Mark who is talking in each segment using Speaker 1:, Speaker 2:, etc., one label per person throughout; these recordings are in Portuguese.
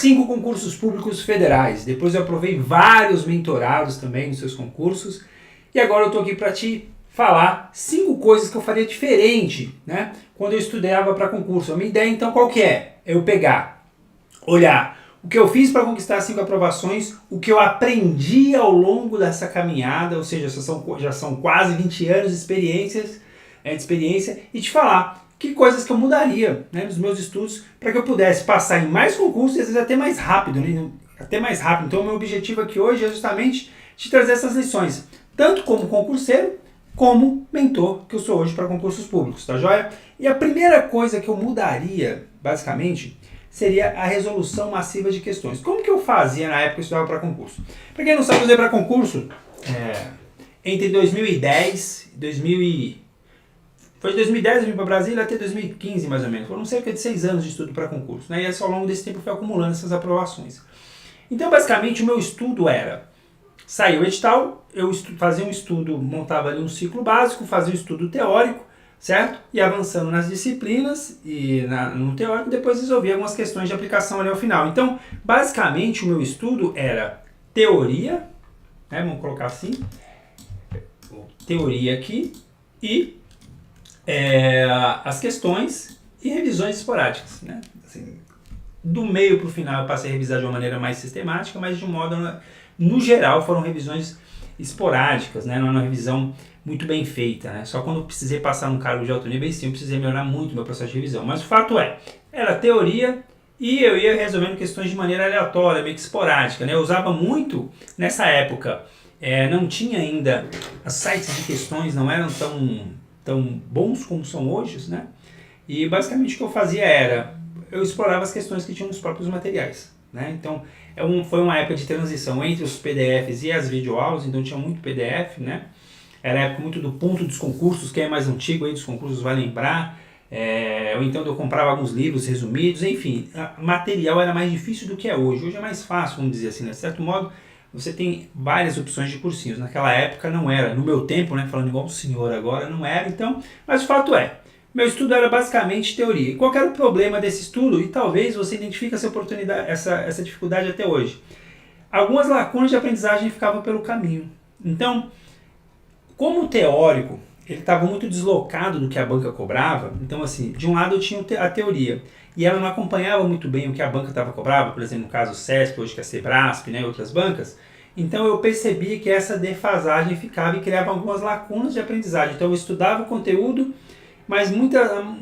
Speaker 1: 5 concursos públicos federais. Depois eu aprovei vários mentorados também nos seus concursos. E agora eu estou aqui para te falar 5 coisas que eu faria diferente, né, quando eu estudava para concurso. A minha ideia então qual que é? Eu pegar, olhar o que eu fiz para conquistar 5 aprovações, o que eu aprendi ao longo dessa caminhada, ou seja, já são quase 20 anos de experiência, e te falar que coisas que eu mudaria, né, nos meus estudos para que eu pudesse passar em mais concursos e às vezes até mais rápido, né, Então o meu objetivo aqui hoje é justamente te trazer essas lições, tanto como concurseiro, como mentor que eu sou hoje para concursos públicos, tá joia? E a primeira coisa que eu mudaria, basicamente, seria a resolução massiva de questões. Como que eu fazia na época que eu estudava para concurso? Para quem não sabe, eu estudei para concurso entre 2010 e Foi de 2010 eu vim para Brasília até 2015, mais ou menos. Foram cerca de 6 anos de estudo para concurso, né? E ao longo desse tempo eu fui acumulando essas aprovações. Então, basicamente, o meu estudo era... Saiu o edital, eu fazia um estudo, montava ali um ciclo básico, fazia um estudo teórico, certo? E avançando nas disciplinas e no teórico, depois resolvia algumas questões de aplicação ali ao final. Então, basicamente, o meu estudo era teoria, né? Vamos colocar assim, teoria aqui, e as questões e revisões esporádicas, né? Assim, do meio para o final eu passei a revisar de uma maneira mais sistemática, mas de um modo... No geral, foram revisões esporádicas, né? Não é uma revisão muito bem feita, né? Só quando eu precisei passar num cargo de alto nível, sim, eu precisei melhorar muito o meu processo de revisão. Mas o fato era teoria e eu ia resolvendo questões de maneira aleatória, meio que esporádica, né? Eu usava muito, nessa época, não tinha ainda, os sites de questões não eram tão bons como são hoje, né? E basicamente o que eu fazia era, eu explorava as questões que tinham nos próprios materiais, né? Então, foi uma época de transição entre os PDFs e as videoaulas, então tinha muito PDF, né? Era a época muito do ponto dos concursos, quem é mais antigo aí dos concursos vai lembrar, ou então eu comprava alguns livros resumidos, enfim, o material era mais difícil do que é hoje. Hoje é mais fácil, vamos dizer assim, né? De certo modo, você tem várias opções de cursinhos. Naquela época não era, no meu tempo, né? Falando igual o senhor agora, não era, então, mas o fato meu estudo era basicamente teoria. E qual era o problema desse estudo? E talvez você identifique essa oportunidade, essa dificuldade até hoje. Algumas lacunas de aprendizagem ficavam pelo caminho. Então, como o teórico ele estava muito deslocado do que a banca cobrava, então assim, de um lado eu tinha a teoria, e ela não acompanhava muito bem o que a banca cobrava, por exemplo, no caso o CESP, hoje que é a Sebrasp, né, e outras bancas. Então eu percebi que essa defasagem ficava e criava algumas lacunas de aprendizagem. Então eu estudava o conteúdo, mas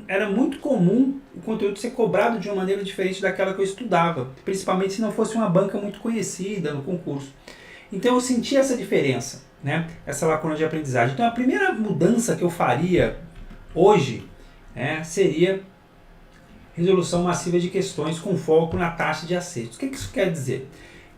Speaker 1: era muito comum o conteúdo ser cobrado de uma maneira diferente daquela que eu estudava, principalmente se não fosse uma banca muito conhecida no concurso. Então eu senti essa diferença, né? Essa lacuna de aprendizagem. Então a primeira mudança que eu faria hoje seria resolução massiva de questões com foco na taxa de acertos. O que isso quer dizer?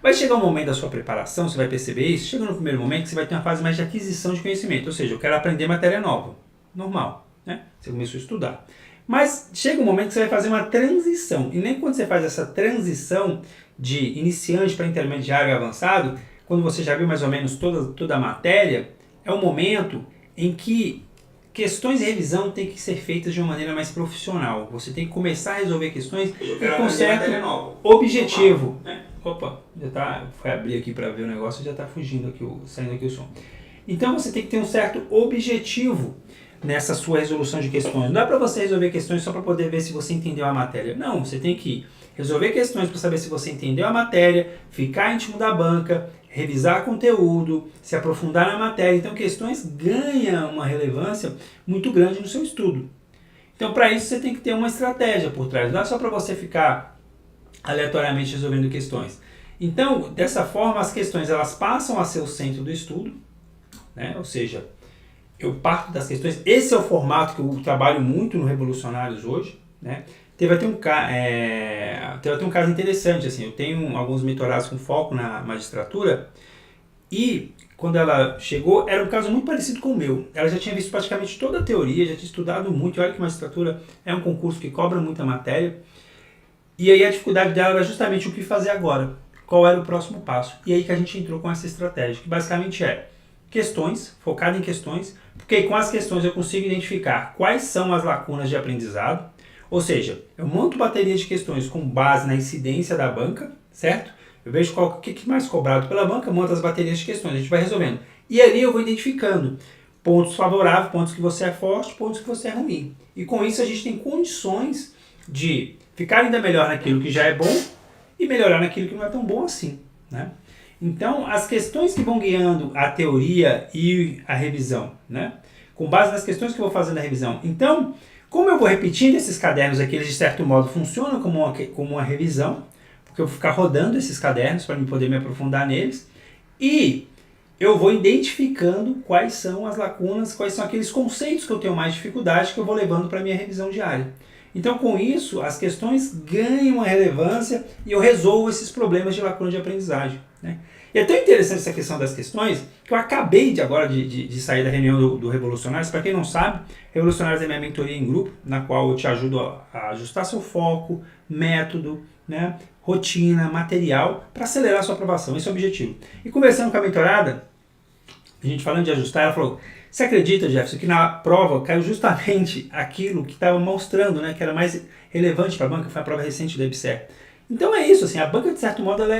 Speaker 1: Vai chegar um momento da sua preparação, você vai perceber isso, chega no primeiro momento que você vai ter uma fase mais de aquisição de conhecimento, ou seja, eu quero aprender matéria nova, normal. Né? Você começou a estudar. Mas chega um momento que você vai fazer uma transição. E nem quando você faz essa transição de iniciante para intermediário e avançado, quando você já viu mais ou menos toda a matéria, é um momento em que questões de revisão têm que ser feitas de uma maneira mais profissional. Você tem que começar a resolver questões com certo objetivo. Opa, foi abrir aqui para ver o negócio e já está fugindo aqui, saindo aqui o som. Então você tem que ter um certo objetivo nessa sua resolução de questões. Não dá para você resolver questões só para poder ver se você entendeu a matéria. Não, você tem que resolver questões para saber se você entendeu a matéria, ficar íntimo da banca, revisar conteúdo, se aprofundar na matéria. Então, questões ganham uma relevância muito grande no seu estudo. Então, para isso, você tem que ter uma estratégia por trás. Não é só para você ficar aleatoriamente resolvendo questões. Então, dessa forma, as questões elas passam a ser o centro do estudo, né? Ou seja, eu parto das questões. Esse é o formato que eu trabalho muito no Revolucionários hoje, né? Teve até um caso interessante, assim, eu tenho alguns mentorados com foco na magistratura e quando ela chegou, era um caso muito parecido com o meu. Ela já tinha visto praticamente toda a teoria, já tinha estudado muito, e olha que magistratura é um concurso que cobra muita matéria. E aí a dificuldade dela era justamente o que fazer agora, qual era o próximo passo. E aí que a gente entrou com essa estratégia, que basicamente é questões, focado em questões, porque com as questões eu consigo identificar quais são as lacunas de aprendizado, Ou seja, eu monto bateria de questões com base na incidência da banca, certo? Eu vejo o que é mais cobrado pela banca, monto as baterias de questões, a gente vai resolvendo. E ali eu vou identificando pontos favoráveis, pontos que você é forte, pontos que você é ruim. E com isso a gente tem condições de ficar ainda melhor naquilo que já é bom e melhorar naquilo que não é tão bom assim, né? Então, as questões que vão guiando a teoria e a revisão, né? Com base nas questões que eu vou fazendo na revisão. Então, como eu vou repetindo esses cadernos aqui, eles de certo modo funcionam como uma revisão, porque eu vou ficar rodando esses cadernos para poder me aprofundar neles, e eu vou identificando quais são as lacunas, quais são aqueles conceitos que eu tenho mais dificuldade que eu vou levando para a minha revisão diária. Então, com isso, as questões ganham uma relevância e eu resolvo esses problemas de lacuna de aprendizagem, né? E é tão interessante essa questão das questões que eu acabei agora de sair da reunião do Revolucionários. Para quem não sabe, Revolucionários é minha mentoria em grupo, na qual eu te ajudo a ajustar seu foco, método, né, rotina, material, para acelerar a sua aprovação. Esse é o objetivo. E conversando com a mentorada, a gente falando de ajustar, ela falou: você acredita, Jefferson, que na prova caiu justamente aquilo que estava mostrando, né, que era mais relevante para a banca, foi a prova recente da EBSER. Então é isso, assim, a banca de certo modo ela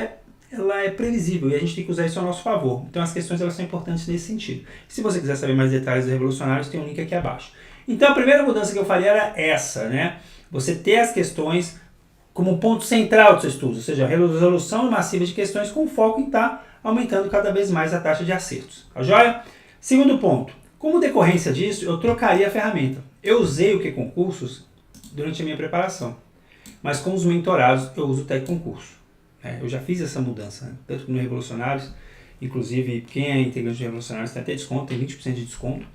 Speaker 1: é previsível e a gente tem que usar isso a nosso favor. Então as questões elas são importantes nesse sentido. Se você quiser saber mais detalhes do Revolucionários, tem um link aqui abaixo. Então a primeira mudança que eu faria era essa, né? Você ter as questões como ponto central do seu estudo, ou seja, a resolução massiva de questões com foco em estar aumentando cada vez mais a taxa de acertos. Tá joia? Segundo ponto, como decorrência disso, eu trocaria a ferramenta. Eu usei o QConcursos durante a minha preparação, mas com os mentorados eu uso o TecConcurso. Eu já fiz essa mudança, né? Tanto no Revolucionários, inclusive quem é integrante de Revolucionários tem até desconto, tem 20% de desconto.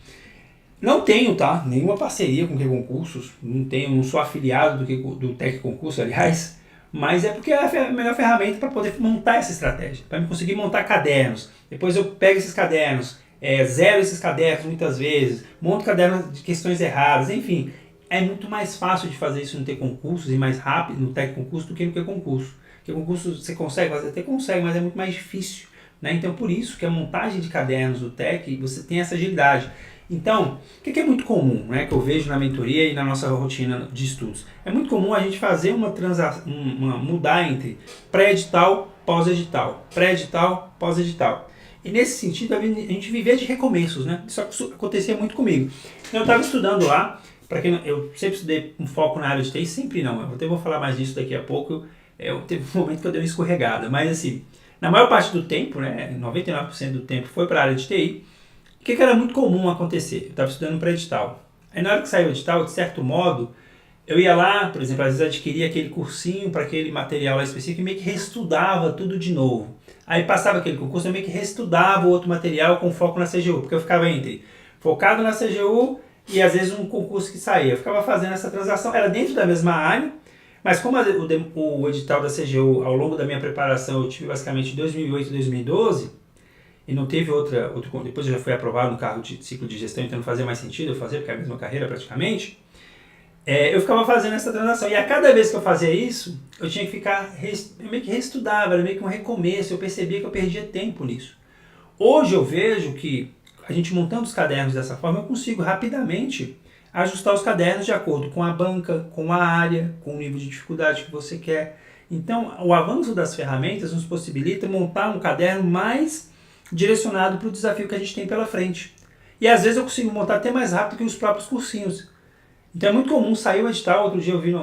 Speaker 1: Não tenho, tá? Nenhuma parceria com o QConcursos, não sou afiliado do TecConcurso, aliás, mas é porque é a melhor ferramenta para poder montar essa estratégia, para conseguir montar cadernos. Depois eu pego esses cadernos, zero esses cadernos muitas vezes, monto cadernos de questões erradas, enfim. É muito mais fácil de fazer isso no TecConcursos e mais rápido no TecConcurso do que no QConcurso. Porque o concurso você consegue fazer, até consegue, mas é muito mais difícil, né? Então por isso que a montagem de cadernos do TEC, você tem essa agilidade. Então, o que é muito comum, né, que eu vejo na mentoria e na nossa rotina de estudos? É muito comum a gente fazer mudar entre pré-edital, pós-edital, pré-edital, pós-edital. E nesse sentido, a gente vivia de recomeços, né? Isso acontecia muito comigo. Eu estava estudando lá, para quem eu sempre estudei um foco na área de TI, sempre não, eu até vou falar mais disso daqui a pouco. Teve um momento que eu dei uma escorregada, mas assim, na maior parte do tempo, né, 99% do tempo foi para a área de TI. O que era muito comum acontecer? Eu estava estudando para edital. Aí na hora que saiu o edital, de certo modo, eu ia lá, por exemplo, às vezes adquiria aquele cursinho para aquele material lá específico e meio que reestudava tudo de novo. Aí passava aquele concurso, eu meio que reestudava o outro material com foco na CGU, porque eu ficava focado na CGU e às vezes um concurso que saía. Eu ficava fazendo essa transação, era dentro da mesma área, mas como o edital da CGU, ao longo da minha preparação, eu tive basicamente 2008 e 2012, e não teve depois eu já fui aprovado no cargo de ciclo de gestão, então não fazia mais sentido eu fazer, porque é a mesma carreira praticamente, eu ficava fazendo essa transação. E a cada vez que eu fazia isso, eu tinha que eu meio que reestudava, era meio que um recomeço, eu percebia que eu perdia tempo nisso. Hoje eu vejo que a gente montando os cadernos dessa forma, eu consigo rapidamente ajustar os cadernos de acordo com a banca, com a área, com o nível de dificuldade que você quer. Então, o avanço das ferramentas nos possibilita montar um caderno mais direcionado para o desafio que a gente tem pela frente. E às vezes eu consigo montar até mais rápido que os próprios cursinhos. Então é muito comum sair o edital. Outro dia eu vi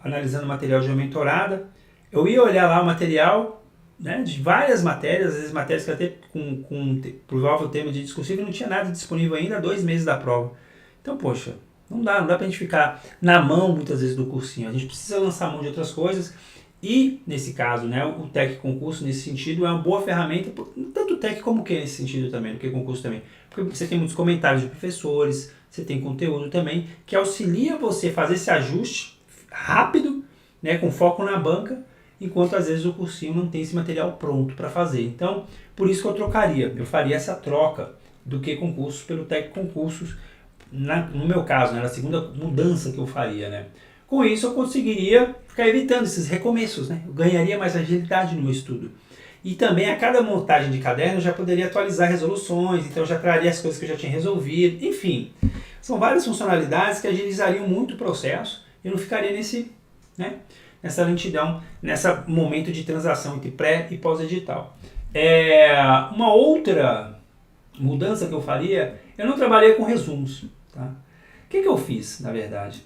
Speaker 1: analisando o material de uma mentorada, eu ia olhar lá o material, né, de várias matérias, às vezes matérias que até com provável tema de discursivo não tinha nada disponível ainda há 2 meses da prova. Então, poxa, não dá pra gente ficar na mão muitas vezes do cursinho. A gente precisa lançar a mão de outras coisas. E, nesse caso, né, o TecConcurso, nesse sentido, é uma boa ferramenta, tanto o TEC como o Q nesse sentido também, o QConcurso também. Porque você tem muitos comentários de professores, você tem conteúdo também, que auxilia você a fazer esse ajuste rápido, né, com foco na banca, enquanto às vezes o cursinho não tem esse material pronto para fazer. Então, por isso que eu faria essa troca do QConcursos pelo TecConcursos, no meu caso, né, era a segunda mudança que eu faria, né. Com isso eu conseguiria ficar evitando esses recomeços, né? Eu ganharia mais agilidade no meu estudo. E também a cada montagem de caderno eu já poderia atualizar resoluções, então eu já traria as coisas que eu já tinha resolvido, enfim. São várias funcionalidades que agilizariam muito o processo, eu não ficaria né, nessa lentidão, nesse momento de transação entre pré e pós-edital. Uma outra mudança que eu faria, eu não trabalhei com resumos. Tá? O que eu fiz, na verdade?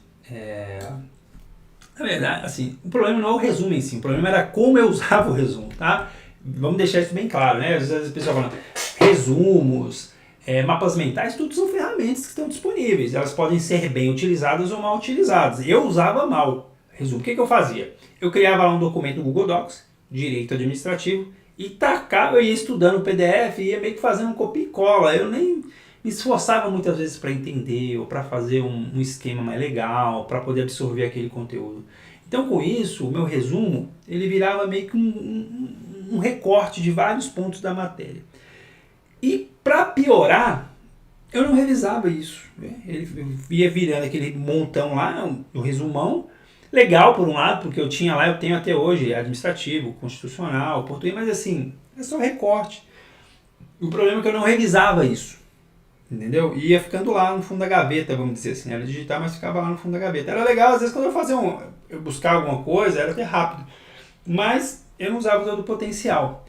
Speaker 1: Na verdade, assim, o problema não é o resumo em si, o problema era como eu usava o resumo, tá? Vamos deixar isso bem claro, né? Às vezes o pessoal fala, resumos, mapas mentais, tudo são ferramentas que estão disponíveis. Elas podem ser bem utilizadas ou mal utilizadas. Eu usava mal. Resumo, o que eu fazia? Eu criava lá um documento no Google Docs, direito administrativo, e tacava, eu ia estudando o PDF, ia meio que fazendo um copia e cola. Eu nem me esforçava muitas vezes para entender ou para fazer um esquema mais legal, para poder absorver aquele conteúdo. Então, com isso, o meu resumo, ele virava meio que um recorte de vários pontos da matéria. E para piorar, eu não revisava isso. Ele ia virando aquele montão lá, o resumão, legal por um lado, porque eu tinha lá, eu tenho até hoje, administrativo, constitucional, português, mas assim, é só recorte. O problema é que eu não revisava isso. Entendeu? E ia ficando lá no fundo da gaveta, vamos dizer assim. Era digital, mas ficava lá no fundo da gaveta. Era legal, às vezes, quando eu buscar alguma coisa, era até rápido. Mas eu não usava todo o potencial.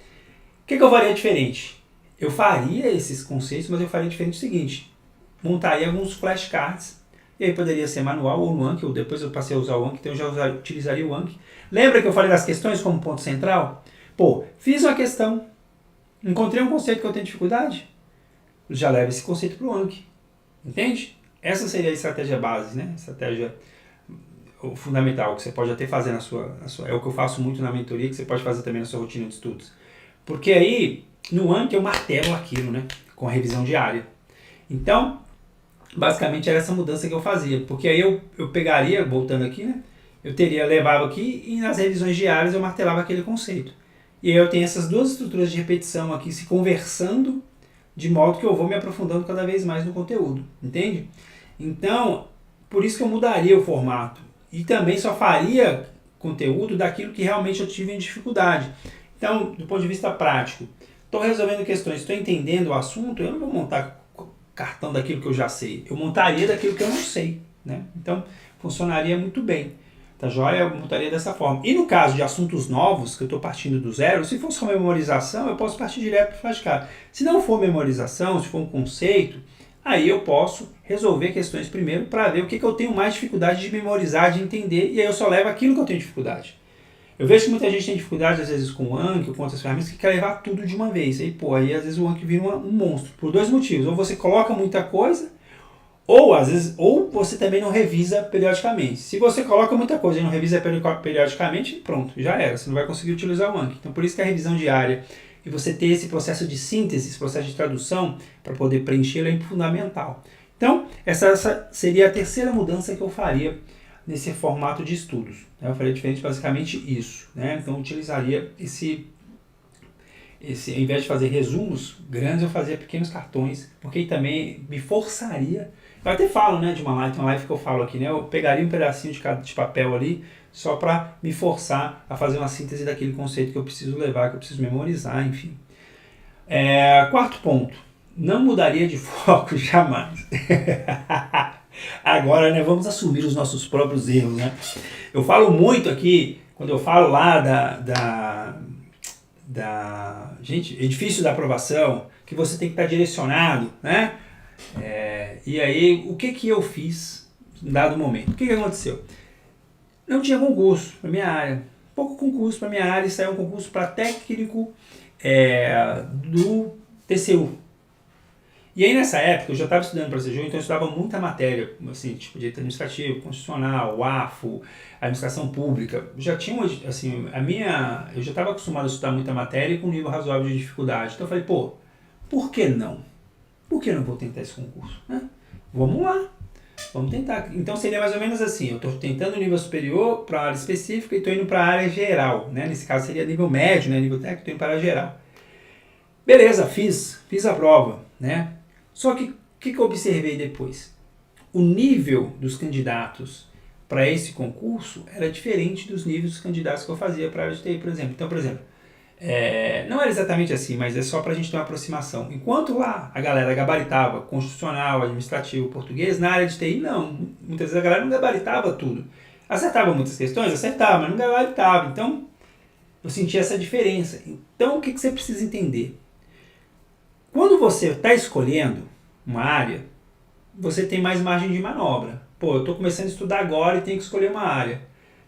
Speaker 1: O que eu faria diferente? Eu faria esses conceitos, mas eu faria diferente o seguinte. Montaria alguns flashcards. E aí poderia ser manual ou no Anki, ou depois eu passei a usar o Anki, então eu já utilizaria o Anki. Lembra que eu falei das questões como ponto central? Pô, fiz uma questão. Encontrei um conceito que eu tenho dificuldade? Já leva esse conceito para o Anki. Entende? Essa seria a estratégia base, né? Estratégia fundamental, que você pode até fazer na sua... É o que eu faço muito na mentoria, que você pode fazer também na sua rotina de estudos. Porque aí, no Anki, eu martelo aquilo, né? Com a revisão diária. Então, basicamente era essa mudança que eu fazia. Porque aí eu pegaria, voltando aqui, né? Eu levava aqui e nas revisões diárias eu martelava aquele conceito. E aí eu tenho essas duas estruturas de repetição aqui se conversando, de modo que eu vou me aprofundando cada vez mais no conteúdo, entende? Então, por isso que eu mudaria o formato. E também só faria conteúdo daquilo que realmente eu tive em dificuldade. Então, do ponto de vista prático, estou resolvendo questões, estou entendendo o assunto, eu não vou montar cartão daquilo que eu já sei. Eu montaria daquilo que eu não sei, né? Então, funcionaria muito bem. Tá joia? Eu montaria dessa forma. E no caso de assuntos novos, que eu estou partindo do zero, se for só memorização, eu posso partir direto para o flashcard. Se não for memorização, se for um conceito, aí eu posso resolver questões primeiro para ver o que eu tenho mais dificuldade de memorizar, de entender, e aí eu só levo aquilo que eu tenho dificuldade. Eu vejo que muita gente tem dificuldade, às vezes, com o Anki ou com outras ferramentas, que quer levar tudo de uma vez. Aí, aí às vezes o Anki vira um monstro, por dois motivos. Ou você coloca muita coisa, ou às vezes, ou você também não revisa periodicamente. Se você coloca muita coisa e não revisa periodicamente, pronto, já era. Você não vai conseguir utilizar o Anki. Então por isso que a revisão diária e você ter esse processo de síntese, esse processo de tradução para poder preenchê-lo é fundamental. Então essa seria a terceira mudança que eu faria nesse formato de estudos. Eu faria diferente basicamente isso, né? Então eu utilizaria esse ao invés de fazer resumos grandes, eu fazia pequenos cartões, porque aí também me forçaria. Eu até falo, né, de uma live que eu falo aqui, né? Eu pegaria um pedacinho de papel ali, só para me forçar a fazer uma síntese daquele conceito que eu preciso levar, que eu preciso memorizar, enfim. Quarto ponto, não mudaria de foco jamais. Agora, né, vamos assumir os nossos próprios erros, né? Eu falo muito aqui, quando eu falo lá gente, edifício da aprovação, que você tem que estar direcionado, né? E aí, o que eu fiz em dado momento? O que aconteceu? Não tinha concurso para minha área. Pouco concurso para minha área, e saiu um concurso para técnico do TCU. E aí nessa época eu já estava estudando para CGU, então eu estudava muita matéria, assim, tipo direito administrativo, constitucional, AFO, administração pública. Já tinha, assim, eu já estava acostumado a estudar muita matéria e com um nível razoável de dificuldade. Então eu falei, por que não? Por que eu não vou tentar esse concurso? Né? Vamos lá, vamos tentar. Então seria mais ou menos assim, eu estou tentando nível superior para a área específica e estou indo para a área geral. Né? Nesse caso seria nível médio, né? Nível técnico, estou indo para a área geral. Beleza, fiz a prova, né? Só que o que eu observei depois? O nível dos candidatos para esse concurso era diferente dos níveis dos candidatos que eu fazia para a área de TI, por exemplo. Então, por exemplo, não era exatamente assim, mas é só para a gente ter uma aproximação. Enquanto lá a galera gabaritava constitucional, administrativo, português, na área de TI não. Muitas vezes a galera não gabaritava tudo. Acertava muitas questões? Acertava, mas não gabaritava. Então, eu senti essa diferença. Então, o que você precisa entender? Quando você está escolhendo uma área, você tem mais margem de manobra. Pô, eu estou começando a estudar agora e tenho que escolher uma área.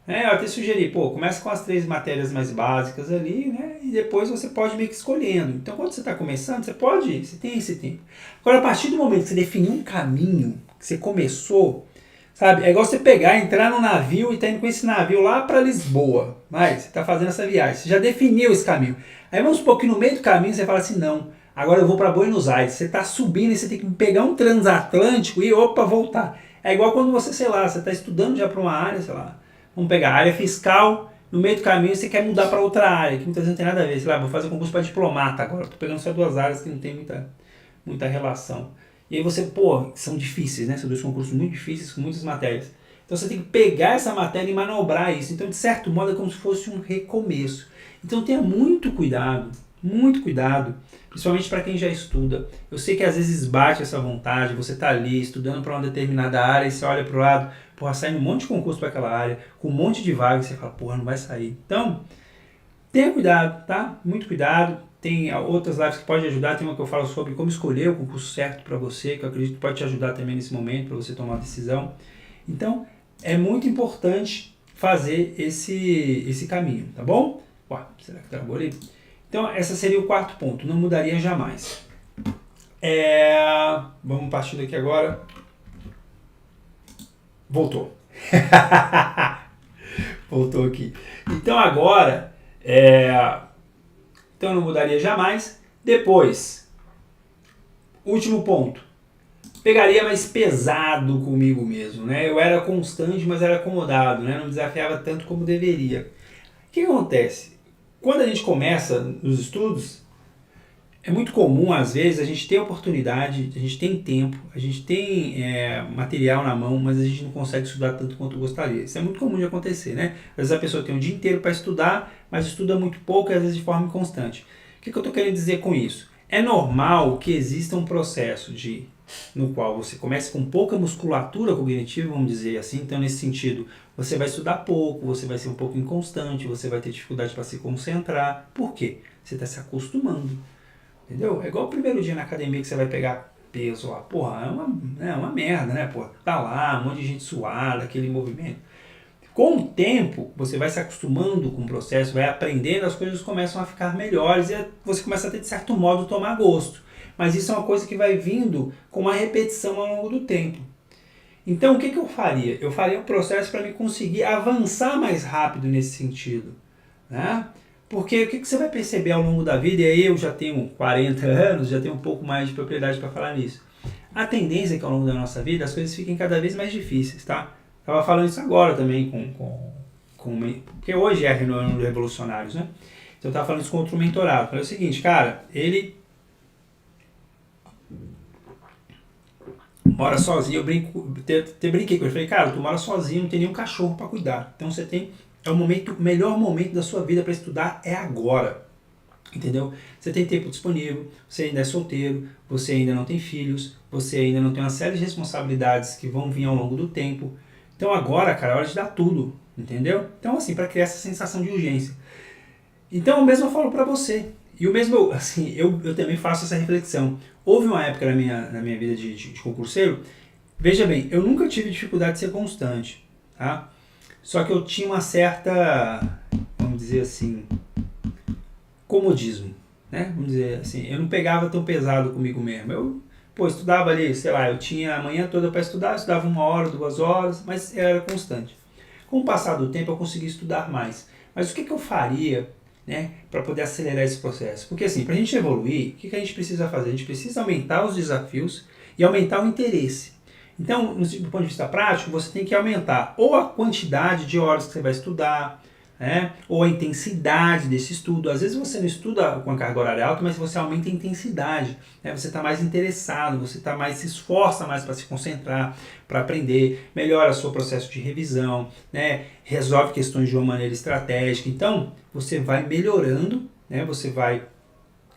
Speaker 1: Eu até sugeri, começa com as 3 matérias mais básicas ali, né? E depois você pode meio que escolhendo. Então, quando você está começando, você tem esse tempo. Agora, a partir do momento que você definiu um caminho, que você começou, sabe? É igual você pegar, entrar no navio e tá indo com esse navio lá para Lisboa. Mas você está fazendo essa viagem, você já definiu esse caminho. Aí vamos supor que no meio do caminho você fala assim, não, agora eu vou para Buenos Aires. Você está subindo e você tem que pegar um transatlântico e opa, voltar. É igual quando você, sei lá, você está estudando já para uma área, sei lá, vamos pegar a área fiscal, no meio do caminho você quer mudar para outra área, que muitas vezes não tem nada a ver. Sei lá, vou fazer concurso para diplomata agora, estou pegando só 2 áreas que não tem muita relação. E aí você, são difíceis, né? São 2 concursos muito difíceis, com muitas matérias. Então você tem que pegar essa matéria e manobrar isso. Então, de certo modo, é como se fosse um recomeço. Então tenha muito cuidado, principalmente para quem já estuda. Eu sei que às vezes bate essa vontade, você está ali estudando para uma determinada área e você olha para o lado, sai um monte de concurso para aquela área, com um monte de vagas, e você fala, não vai sair. Então, tenha cuidado, tá? Muito cuidado. Tem outras lives que podem ajudar, tem uma que eu falo sobre como escolher o concurso certo para você, que eu acredito que pode te ajudar também nesse momento, para você tomar uma decisão. Então, é muito importante fazer esse caminho, tá bom? Será que travou ali? Então, esse seria o 4º ponto, não mudaria jamais. Vamos partir daqui agora. Voltou. Voltou aqui. Então, agora, então não mudaria jamais. Depois, último ponto. Pegaria mais pesado comigo mesmo, né? Eu era constante, mas era acomodado, né? Não me desafiava tanto como deveria. O que acontece? Quando a gente começa nos estudos, é muito comum, às vezes, a gente ter oportunidade, a gente tem tempo, a gente tem material na mão, mas a gente não consegue estudar tanto quanto gostaria. Isso é muito comum de acontecer, né? Às vezes a pessoa tem um dia inteiro para estudar, mas estuda muito pouco e às vezes de forma inconstante. O que eu estou querendo dizer com isso? É normal que exista um processo no qual você comece com pouca musculatura cognitiva, vamos dizer assim. Então, nesse sentido, você vai estudar pouco, você vai ser um pouco inconstante, você vai ter dificuldade para se concentrar. Por quê? Você está se acostumando. Entendeu? É igual o primeiro dia na academia que você vai pegar peso lá. É uma merda, né? Tá lá, um monte de gente suada, aquele movimento. Com o tempo, você vai se acostumando com o processo, vai aprendendo, as coisas começam a ficar melhores e você começa a ter, de certo modo, tomar gosto. Mas isso é uma coisa que vai vindo com uma repetição ao longo do tempo. Então, o que eu faria? Eu faria um processo para me conseguir avançar mais rápido nesse sentido, né? Porque o que você vai perceber ao longo da vida, e aí eu já tenho 40 anos, já tenho um pouco mais de propriedade para falar nisso. A tendência é que ao longo da nossa vida as coisas fiquem cada vez mais difíceis, tá? Estava falando isso agora também porque hoje é ano dos revolucionários, né? Então eu estava falando isso com outro mentorado. Falei o seguinte, cara, ele mora sozinho, eu brinquei com ele, falei, cara, tu mora sozinho, não tem nenhum cachorro para cuidar. Então você tem, o melhor momento da sua vida para estudar é agora. Entendeu? Você tem tempo disponível, você ainda é solteiro, você ainda não tem filhos, você ainda não tem uma série de responsabilidades que vão vir ao longo do tempo. Então agora, cara, é hora de dar tudo, entendeu? Então assim, para criar essa sensação de urgência. Então o mesmo eu falo para você. E o mesmo, assim, eu também faço essa reflexão. Houve uma época na minha vida de concurseiro, veja bem, eu nunca tive dificuldade de ser constante, tá? Só que eu tinha uma certa, vamos dizer assim, comodismo, né? Vamos dizer assim, eu não pegava tão pesado comigo mesmo. Eu, estudava ali, sei lá, eu tinha a manhã toda para estudar, estudava 1 hora, 2 horas, mas era constante. Com o passar do tempo eu consegui estudar mais. Mas o que eu faria, né, para poder acelerar esse processo? Porque assim, para a gente evoluir, o que a gente precisa fazer? A gente precisa aumentar os desafios e aumentar o interesse. Então, do ponto de vista prático, você tem que aumentar ou a quantidade de horas que você vai estudar, né, ou a intensidade desse estudo. Às vezes você não estuda com a carga horária alta, mas você aumenta a intensidade, né, você está mais interessado, você se esforça mais para se concentrar, para aprender, melhora o seu processo de revisão, né, resolve questões de uma maneira estratégica. Então, você vai melhorando, né, você vai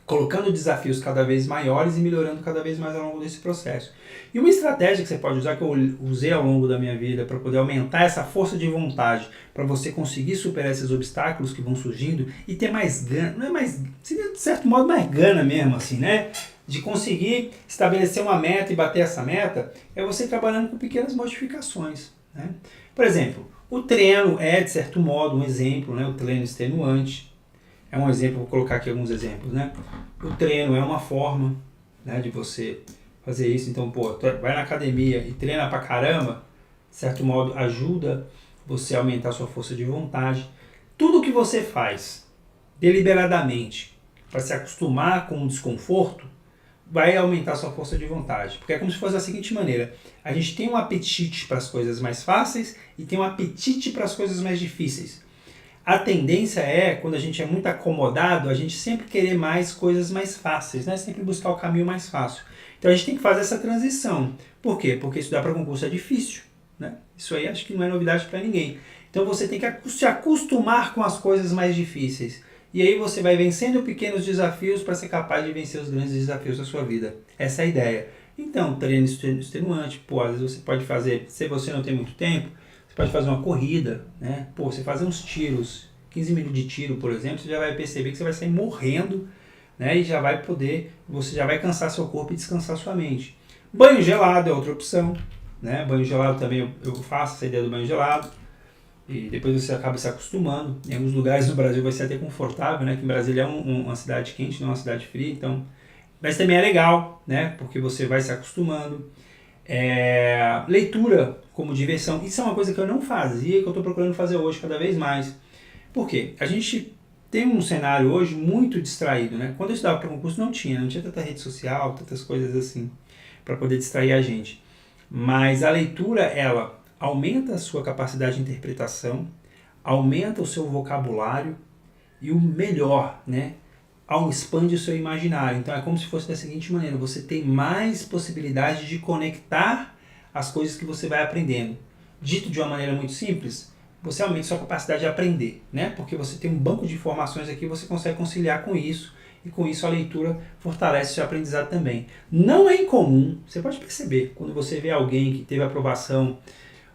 Speaker 1: colocando desafios cada vez maiores e melhorando cada vez mais ao longo desse processo. E uma estratégia que você pode usar, que eu usei ao longo da minha vida para poder aumentar essa força de vontade, para você conseguir superar esses obstáculos que vão surgindo e ter mais gana, não é mais, seria de certo modo mais gana mesmo, assim, né? De conseguir estabelecer uma meta e bater essa meta, é você trabalhando com pequenas modificações, né? Por exemplo, o treino é, de certo modo, um exemplo, né? O treino extenuante é um exemplo, vou colocar aqui alguns exemplos, né? O treino é uma forma, né, de você fazer isso. Então, pô, vai na academia e treina pra caramba, de certo modo ajuda você a aumentar a sua força de vontade. Tudo que você faz deliberadamente para se acostumar com o desconforto vai aumentar a sua força de vontade. Porque é como se fosse da seguinte maneira: a gente tem um apetite para as coisas mais fáceis e tem um apetite para as coisas mais difíceis. A tendência é, quando a gente é muito acomodado, a gente sempre querer mais coisas mais fáceis, né? Sempre buscar o caminho mais fácil. Então a gente tem que fazer essa transição. Por quê? Porque estudar para concurso é difícil, né? Isso aí acho que não é novidade para ninguém. Então você tem que se acostumar com as coisas mais difíceis. E aí você vai vencendo pequenos desafios para ser capaz de vencer os grandes desafios da sua vida. Essa é a ideia. Então, treino extenuante, pô, às vezes você pode fazer, se você não tem muito tempo, você pode fazer uma corrida, né? Pô, você fazer uns tiros, 15 minutos de tiro, por exemplo, você já vai perceber que você vai sair morrendo, né? E já vai poder, você já vai cansar seu corpo e descansar sua mente. Banho gelado é outra opção, né? Banho gelado também eu faço essa ideia do banho gelado. E depois você acaba se acostumando. Em alguns lugares no Brasil vai ser até confortável, né? Que em Brasília é uma cidade quente, não é uma cidade fria, então... Mas também é legal, né? Porque você vai se acostumando. Leitura como diversão. Isso é uma coisa que eu não fazia e que eu estou procurando fazer hoje cada vez mais. Por quê? A gente tem um cenário hoje muito distraído, né? Quando eu estudava para concurso não tinha tanta rede social, tantas coisas assim, para poder distrair a gente. Mas a leitura, ela aumenta a sua capacidade de interpretação, aumenta o seu vocabulário e o melhor, né? Expande o seu imaginário. Então é como se fosse da seguinte maneira: você tem mais possibilidade de conectar as coisas que você vai aprendendo. Dito de uma maneira muito simples, você aumenta a sua capacidade de aprender, né? Porque você tem um banco de informações aqui, você consegue conciliar com isso, e com isso a leitura fortalece o seu aprendizado também. Não é incomum, você pode perceber, quando você vê alguém que teve aprovação,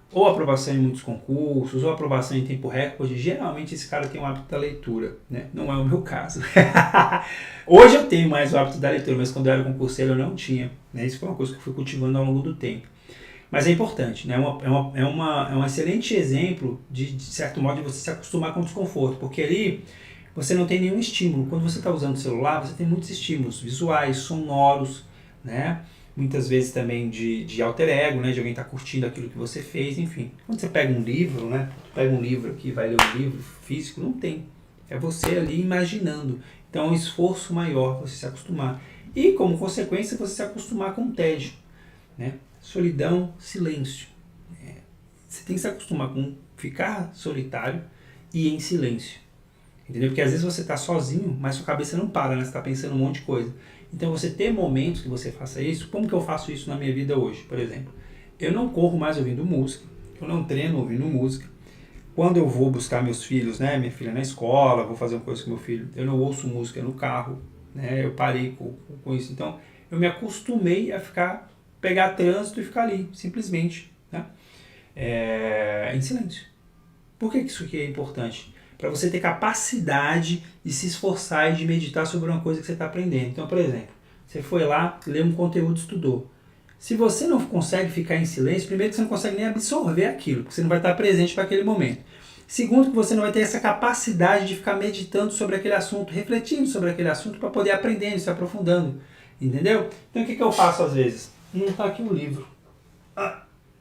Speaker 1: ou aprovação em muitos concursos, ou aprovação em tempo recorde, geralmente esse cara tem um hábito da leitura, né? Não é o meu caso. Hoje eu tenho mais o hábito da leitura, mas quando eu era concurseiro eu não tinha, né? Isso foi uma coisa que eu fui cultivando ao longo do tempo. Mas é importante, né? É um excelente exemplo, de certo modo, de você se acostumar com o desconforto, porque ali você não tem nenhum estímulo. Quando você está usando o celular, você tem muitos estímulos visuais, sonoros, né? Muitas vezes também de alter ego, né? De alguém estar curtindo aquilo que você fez, enfim. Quando você pega um livro, né? Pega um livro aqui, vai ler um livro físico, não tem. É você ali imaginando. Então é um esforço maior você se acostumar. E como consequência você se acostumar com o tédio, né? Solidão, silêncio. Você tem que se acostumar com ficar solitário e em silêncio. Entendeu? Porque às vezes você está sozinho, mas sua cabeça não para, né? Você está pensando um monte de coisa. Então você ter momentos que você faça isso. Como que eu faço isso na minha vida hoje, por exemplo? Eu não corro mais ouvindo música, eu não treino ouvindo música. Quando eu vou buscar meus filhos, né, minha filha na escola, vou fazer uma coisa com meu filho, eu não ouço música no carro, né? Eu parei com isso. Então eu me acostumei a pegar trânsito e ficar ali, simplesmente, né? Em silêncio. Por que isso aqui é importante? Para você ter capacidade de se esforçar e de meditar sobre uma coisa que você está aprendendo. Então, por exemplo, você foi lá, leu um conteúdo, estudou. Se você não consegue ficar em silêncio, primeiro que você não consegue nem absorver aquilo, porque você não vai estar presente para aquele momento. Segundo, que você não vai ter essa capacidade de ficar meditando sobre aquele assunto, refletindo sobre aquele assunto para poder aprendendo, se aprofundando. Entendeu? Então, o que eu faço às vezes? Não está aqui o livro.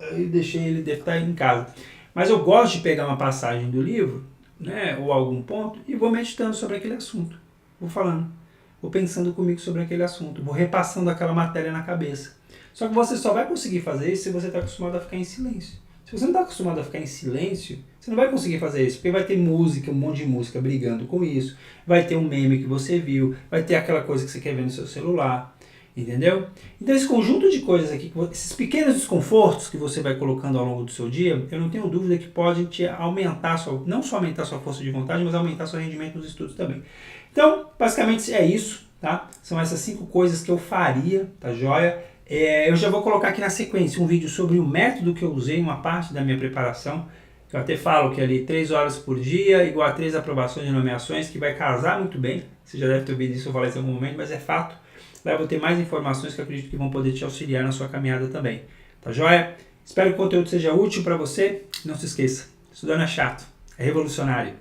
Speaker 1: Eu deixei ele, deve estar em casa. Mas eu gosto de pegar uma passagem do livro, né, ou algum ponto, e vou meditando sobre aquele assunto. Vou falando, vou pensando comigo sobre aquele assunto, vou repassando aquela matéria na cabeça. Só que você só vai conseguir fazer isso se você está acostumado a ficar em silêncio. Se você não está acostumado a ficar em silêncio, você não vai conseguir fazer isso, porque vai ter música, um monte de música brigando com isso, vai ter um meme que você viu, vai ter aquela coisa que você quer ver no seu celular. Entendeu? Então esse conjunto de coisas aqui, esses pequenos desconfortos que você vai colocando ao longo do seu dia, eu não tenho dúvida que podem te aumentar, não só aumentar sua força de vontade, mas aumentar seu rendimento nos estudos também. Então, basicamente é isso, tá? São essas 5 coisas que eu faria, tá joia? Eu já vou colocar aqui na sequência um vídeo sobre o método que eu usei, uma parte da minha preparação. Eu até falo que ali 3 horas por dia, igual a 3 aprovações de nomeações, que vai casar muito bem. Você já deve ter ouvido isso, eu falei isso em algum momento, mas é fato. Lá eu vou ter mais informações que eu acredito que vão poder te auxiliar na sua caminhada também. Tá joia? Espero que o conteúdo seja útil para você. Não se esqueça, estudando é chato, é revolucionário.